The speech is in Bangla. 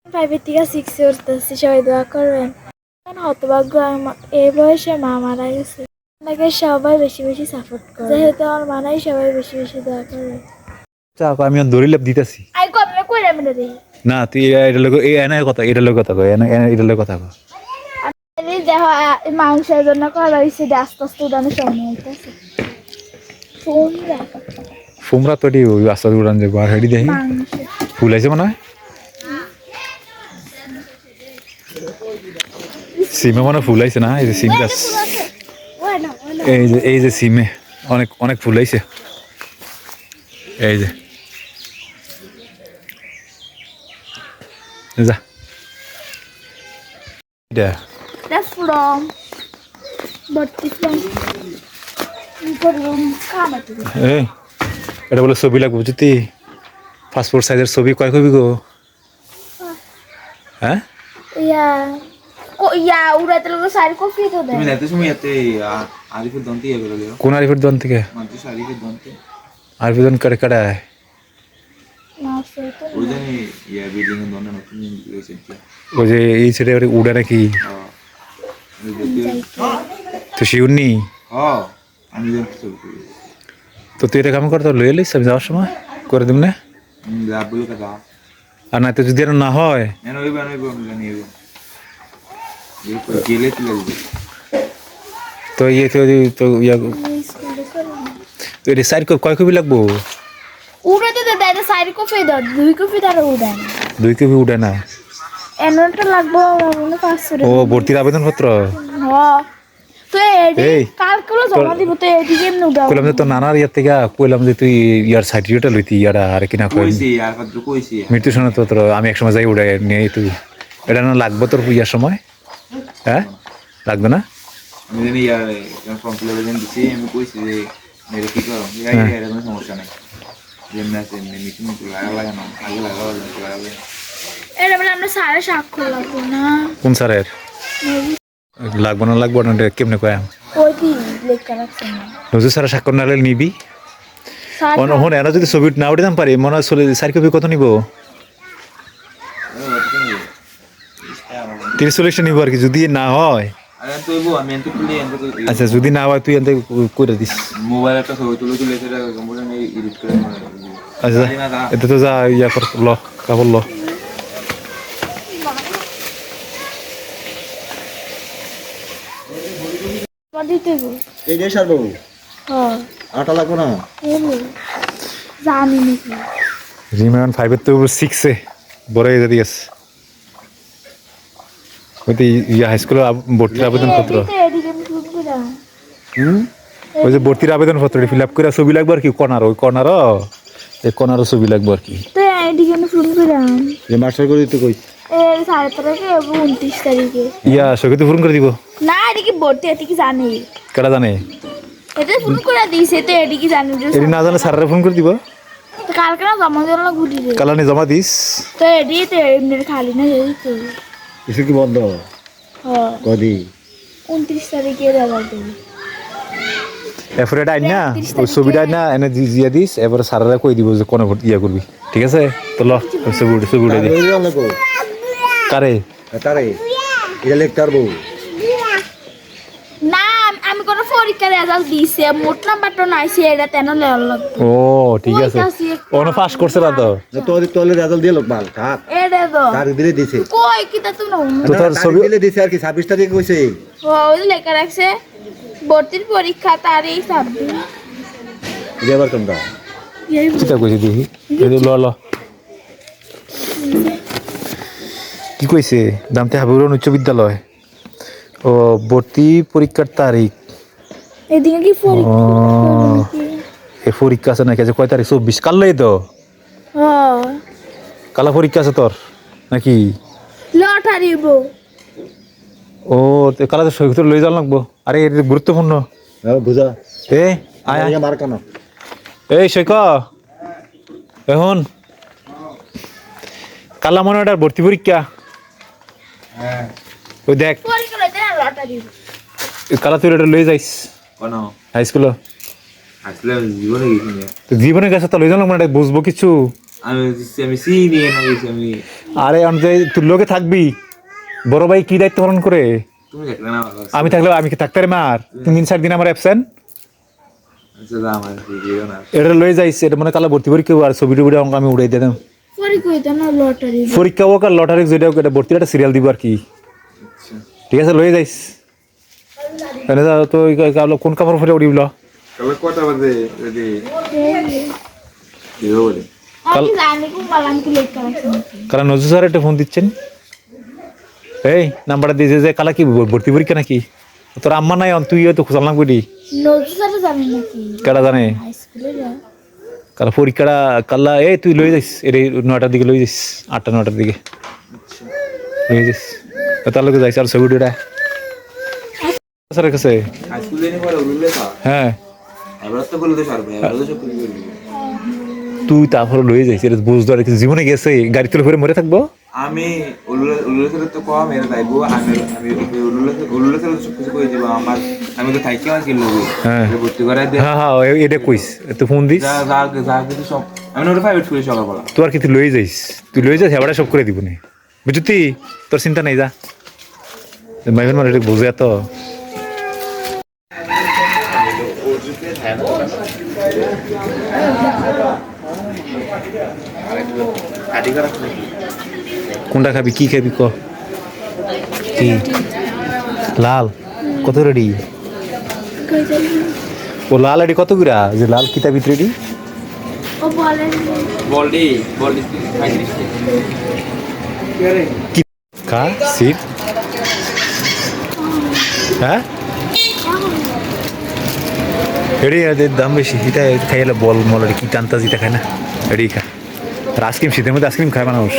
5 থেকে 6 উঠতেছি, সবাই দোয়া করবেন। হতভাগ্য এই বয়সে মা মারা গেছে, আপনাকে সবাই বেশি বেশি সাপোর্ট করে, যেহেতু আমার মা নাই সবাই বেশি বেশি দোয়া করবেন। আমি দড়িলাপ দিতেছি আই কমে কইরা মিলে দেই না, তুই এটা লোক এই এনার কথা, এটা লোক কথা কয়, এটা লোক কথা কয়। আমি দেখো মাংসের জন্য করা হয়েছে, আস্তে আস্তে উড়ানো সময় হইতেছে। ফুমরা তো ওই আস্তে উড়ান যাবো আর হেডি দেখি ফুল আছে মনে হয় সিমে মনে ফুল আইছে না, এই যে সিম গাছ, এই যে সিমে অনেক অনেক ফুল আইছে, এই যে যা এটা That's from Berarti from এই এটা বলে ছবি লাগবে যদি পাসপোর্ট সাইজের ছবি কয় কবি গো? হ্যাঁ Iya. Kok iya udah terlalu sari kopi itu deh. তুমি যাইতে সময় এতে আরিফের দন্তি এ করে দিও কোন আরিফের দন থেকে? মাদ্রাসা আরিফের দন্তি আরিফের দন কাটে কাটায় Maaf itu. ওই জানি ইয়া বিল্ডিং এর দন্তে নতুন লইছে কি ওই যে এই ছেড়ে উড়ে নাকি তো শিউনি আমি জানতে চাই তো তুই এটা কাম করতে লয়ে লিস আমি যাওয়ার সময় করে দিব না লাভগুলো কথা আর না তো যদি আর না হয় এনে হইবে জানি হইবে গেলে তুলে দিবে তো ইয়ে তো ইয়া তো এটা সাইড কয় কপি লাগবো? Udah tuh ada sari kopi dah, 2 kopi taruh udah. 2 copy উঠে না Enonটা লাগবে মানে 500 ও ভর্তির আবেদনপত্র হ্যাঁ তো এই, কালকে জমা দিব তো এদিকে এমনি উঠাও কইলাম যে তোর নানার ইয়ার থেকে কইলাম যে তুই ইয়ার সার্টিফিকেটটা লইতি ইয়ারা আর কিনা কই কইছি আর কত কইছি মৃত্যু শোনা তো তোর আমি একসময় যাই উড়ে নিয়ে তুই এটা না লাগবে তোর ইয়ার সময়, হ্যাঁ লাগবে না? আমি জানি ইয়ার ফর্ম ফিল আপ দিছি আমি কইছি যে মেরে কি করো এর কোনো সমস্যা নাই যেমন আছে মিটিং লাগা না আগে লাগা এটা বলে আমরা সারা স্বাক্ষর লাগবো না কোন স্যারের লাগবে না এটা কেমনে কয় ওই কি লেখা রাখছে না নজর স্যার স্বাক্ষর না হলে নিবি স্যার হন এরা যদি ছবি না উঠে দাম পারি মনে হয় 4 কপি কত নিব? 30-40টা নিব আর কি, যদি না হয় আরে তুইবো আমি এন্ড খুলি এন্ড আচ্ছা যদি না হয় তুই এনতে করে দিস। মোবাইল একটা ছবি তুলে সেটা কম্পিউটার নিয়ে এডিট করে আচ্ছা এটা তো যা ইয়া কর ল কাবল ল দিতে গো এই যে স্যার বাবু হ্যাঁ আটা লাগবে না জানি নাকি রিমান 5 এর তো 6 এ বড় হয়ে যেতে গেছে ওই তো ইয়া হাই স্কুলের ভর্তির আবেদনপত্র এদিকে শুরু করে ওই যে ভর্তির আবেদনপত্র ফিল আপ করে ছবি লাগবে আর কি কর্নার ওই কর্নার এই কর্নারও ছবি লাগবে আর কি তো এদিকে শুরু করে যে মাস্টার করে দিতে কই এই 7 তারিখে এবং 29 তারিখে ইয়া সৈকতে ফোন করে দিব না এদিকে ভর্তি এদিকে জানি কেডা জানে এটা ফোন করে দিয়েছে তো এদিকে জানি এটি না জানে স্যারের ফোন করে দিব তো কালকে না জমা দিল না ঘুরি রে কালানি জমা দিস তো এদিকে তো এমনি খালি না এই তো কিছু কি বন্ধ হ্যাঁ কদি 29 তারিখে যাবে এরপরে এটা আইন না ওই ছবিটা আইন না এনে জিয়া দিস এবারে স্যারেরা কই দিব যে কোন ইয়া করবি, ঠিক আছে? তো ল ছবি উঠে দি কারে তারে এটা লেখতার বউ না আমি কোন পরীক্ষা রেজাল্ট দিছে মোট নাম্বারটা নাইছে এটা তেন লেল লাগবে ও ঠিক আছে ওনো পাস করছে না তো তোলে রেজাল্ট দিয়ে লোক মাল থাক এটা তো তার দিলে দিছে কই কি তা তুমি তো তোর ছবি দিলে দিছে আর কি 26 তারিখে কইছে ওই লেখা রাখছে ভর্তির পরীক্ষা তারিখ 26 এবার কোনটা চিন্তা কইছি দেখি ল ল কি কইছে দামতে হাবিবুর উচ্চ বিদ্যালয় ও ভর্তি পরীক্ষার তারিখ এদিকে কি পরীক্ষা এই পরীক্ষা আছে নাকি কয় তারিখ 24 কালই তো হ্যাঁ কালা পরীক্ষা আছে তোর নাকি লটারিব ও তে কালা তো সৈকত লই যাওয়া লাগবো আরে এটা গুরুত্বপূর্ণ বুঝা এ আয় আয় মার কেন এই সৈক এখন কালা মনে ওটার ভর্তি পরীক্ষা হ্যাঁ ওই দেখ পরীক্ষা লইতে না লটারিব কালা তুই এটা লই যাইস কোন হাই স্কুল আসলে জীবনে গেছি জীবনে গেছে তো লই যাওয়া লাগবে না বুঝবো কিছু আমি চিনি না গেছি আমি। আরে অন্তত তুই লোকে থাকবি, বড় ভাই কি দায়িত্ব পালন করে? তুমি দেখলে না ভালো আছে। আমি থাকলে আমি কি থাকতে পারি মার? 3-4 দিন আমার অ্যাবসেন্ট। আচ্ছা যা আমার ভিডিও না। এটা লয়ে যাইস, এটা মনে কালা ভর্তি পরীক্ষা আর ছবি টবি অঙ্ক আমি উড়াই দিতাম। পরে কইতো না লটারি পরীক্ষা হোক আর লটারি যেটা হোক, এটা ভর্তির একটা সিরিয়াল দিব আর কি। আচ্ছা ঠিক আছে লয়ে যাইস। এনে যা তো কোন কাপড় পরে উড়িবল? তাহলে কটা বাজে রেডি দিও বলে? আমি জানি কোন মালাম কি লেট করাছে কারণ নজরুল স্যার একটা ফোন দিচ্ছেন, এই নাম্বারটা দিয়েছে যে কালা কি ভর্তি পরীক্ষা নাকি? তোর আম্মা নাই, তুই তো খোঁজাল না করি নজরুল স্যার জানেন নাকি কারা জানে হাই স্কুলে যা কালা পরীক্ষাটা কাল্লা। এই তুই লয়ে যাইস, এটা 9টার দিকে লয়ে যাইস, 8টা-9টার দিকে আচ্ছা লয়ে যাইস। তার লোকে যাইস আর ছবিটা স্যারের কাছে। আজকে দিনে পরে উড়লে তা হ্যাঁ এবার তো বলে তো পারবে, এবার তো সব কিছু করবি। তুই তারপরে লয়ে যাইস, এটা বুঝ ধরে জীবনে গেছে গাড়ি তুলে ফেরে মরে থাকবো। আমি উল্লে থেকে তো কম এর যাইবো, আমি উল্লে থেকে সব কিছু করে দিব আমার। আমি তো থাকি আমার কি লোক হ্যাঁ ভর্তি করে দে। হ্যাঁ হ্যাঁ এটা কইস, তুই ফোন দিস। যা যা যা কিছু সব আমি ওটা প্রাইভেট করে সকালবেলা। তোর কি তুই লয়ে যাইস, তুই লয়ে যাস হেবাটা সব করে দিব না, বুঝতি? তোর চিন্তা নাই, যা মাইভেন মানে এটা বুঝে তো। কোনটা খাবি, কি খাবি ক? কি লাল কত রেডি? কইতো ও লাল রেডি কত গুড়া? যে লাল কিতাব রেডি ও বলেন বলডি 35 কে রে কি খা সিট? হ্যাঁ এডি এদের দাম বেশি, এটা খাইলে বল মল কি টানতা যেটা খায় না এডি খা। আর আইসক্রিম শীতের মধ্যে আইসক্রিম খায় মানুষ।